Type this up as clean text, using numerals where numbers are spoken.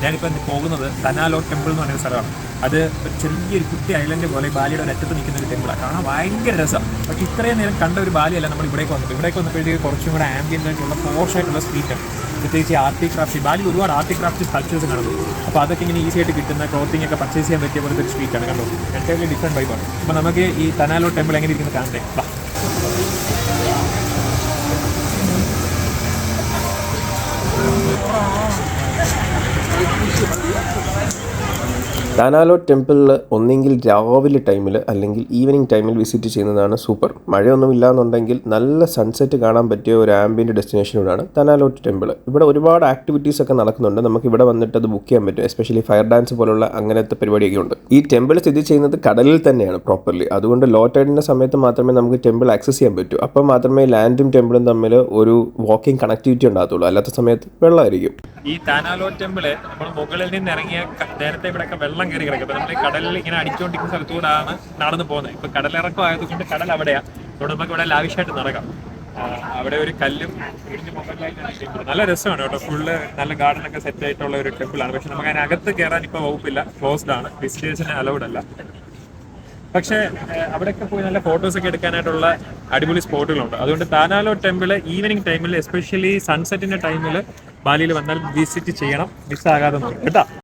ഞാനിപ്പോൾ പോകുന്നത് തനാലോ ടെമ്പിൾ എന്ന് പറഞ്ഞൊരു സ്ഥലമാണ്. അത് ഒരു ചെറിയൊരു കുട്ടി ഐലൻഡ് പോലെ ബാലിയുടെ ഒരു അറ്റത്ത് നിൽക്കുന്ന ഒരു ടെമ്പിളാണ്. കാണാൻ ഭയങ്കര രസമാണ്. പക്ഷേ ഇത്രയും നേരം കണ്ട ഒരു ബാലിയല്ല നമ്മൾ ഇവിടേക്ക് വന്നപ്പോഴത്തേക്ക് കുറച്ചും കൂടെ ആംബിയൻ്റ് ആയിട്ടുള്ള പോഷായിട്ടുള്ള സ്ട്രീറ്റാണ്. പ്രത്യേകിച്ച് ആർട്ടി ക്രാഫ്റ്റ്, ബാലിയിൽ ഒരുപാട് ആർട്ടി ക്രാഫ്റ്റ് സ്കൾപ്ചേഴ്സ് കാണുന്നു. അപ്പോൾ അതൊക്കെ ഇങ്ങനെ ഈസി ആയിട്ട് കിട്ടുന്ന ക്ലോത്തിങ് ഒക്കെ പർച്ചേസ് ചെയ്യാൻ പറ്റിയ പോലത്തെ ഒരു സ്ട്രീറ്റാണ്. കണ്ടോ, എൻ്റയർലി ഡിഫറെൻറ്റ് വൈബാണ്. അപ്പോൾ നമുക്ക് ഈ തനാലോ ടെമ്പിൾ എങ്ങനെ ഇരിക്കുന്നത് കാണട്ടെ. താനാലോ ടെമ്പിളിൽ ഒന്നെങ്കിൽ രാവിലെ ടൈമിൽ അല്ലെങ്കിൽ ഈവനിങ് ടൈമിൽ വിസിറ്റ് ചെയ്യുന്നതാണ് സൂപ്പർ. മഴയൊന്നും ഇല്ലാന്നുണ്ടെങ്കിൽ നല്ല സൺസെറ്റ് കാണാൻ പറ്റിയ ഒരു ആംബിയൻ്റ് ഡെസ്റ്റിനേഷനാണ് താനാലോ ടെമ്പിൾ. ഇവിടെ ഒരുപാട് ആക്ടിവിറ്റീസ് ഒക്കെ നടക്കുന്നുണ്ട്. നമുക്ക് ഇവിടെ വന്നിട്ട് അത് ബുക്ക് ചെയ്യാൻ പറ്റും. എസ്പെഷ്യലി ഫയർ ഡാൻസ് പോലുള്ള അങ്ങനത്തെ പരിപാടിയൊക്കെ ഉണ്ട്. ഈ ടെമ്പിൾ സ്ഥിതി ചെയ്യുന്നത് കടലിൽ തന്നെയാണ് പ്രോപ്പർലി. അതുകൊണ്ട് ലോ ടൈഡിൻ്റെ സമയത്ത് മാത്രമേ നമുക്ക് ടെമ്പിൾ ആക്സസ് ചെയ്യാൻ പറ്റൂ. അപ്പം മാത്രമേ ലാൻഡും ടെമ്പിളും തമ്മിൽ ഒരു വാക്കിംഗ് കണക്ടിവിറ്റി ഉണ്ടാകത്തുള്ളൂ. അല്ലാത്ത സമയത്ത് വെള്ളമായിരിക്കും. ഈ താനാലോ ടെമ്പിള് നമ്മൾ മുകളിൽ നിന്ന് ഇറങ്ങിയ നേരത്തെ ഇവിടെയൊക്കെ വെള്ളം കയറി കിടക്കും. അപ്പോൾ നമ്മൾ കടലിൽ ഇങ്ങനെ അടിച്ചുകൊണ്ടിരിക്കുന്ന സ്ഥലത്തൂടാണ് നടന്നു പോകുന്നത്. ഇപ്പോൾ കടലിറക്കം ആയതുകൊണ്ട് കടൽ അവിടെയാണ്. അതുകൊണ്ട് നമുക്ക് ഇവിടെ ലാവിഷായിട്ട് നടക്കാം. അവിടെ ഒരു കല്ലും നല്ല രസമാണ് കേട്ടോ. ഫുള്ള് നല്ല ഗാർഡനൊക്കെ സെറ്റ് ആയിട്ടുള്ള ഒരു ടെമ്പിളാണ്. പക്ഷെ നമുക്ക് അതിനകത്ത് കയറാൻ ഇപ്പോൾ വകുപ്പില്ല, ക്ലോസ്ഡ് ആണ്, വിസിറ്റേഴ്സിന് അലൗഡ് അല്ല. പക്ഷേ അവിടെയൊക്കെ പോയി നല്ല ഫോട്ടോസൊക്കെ എടുക്കാനായിട്ടുള്ള അടിപൊളി സ്പോട്ടുകളുണ്ട്. അതുകൊണ്ട് താനാലോ ടെമ്പിൾ ഈവനിങ് ടൈമിൽ, എസ്പെഷ്യലി സൺസെറ്റിൻ്റെ ടൈമിൽ ബാലിയിൽ വന്നാൽ വിസിറ്റ് ചെയ്യണം. മിസ്സാകാതെ നോക്കും കേട്ടോ.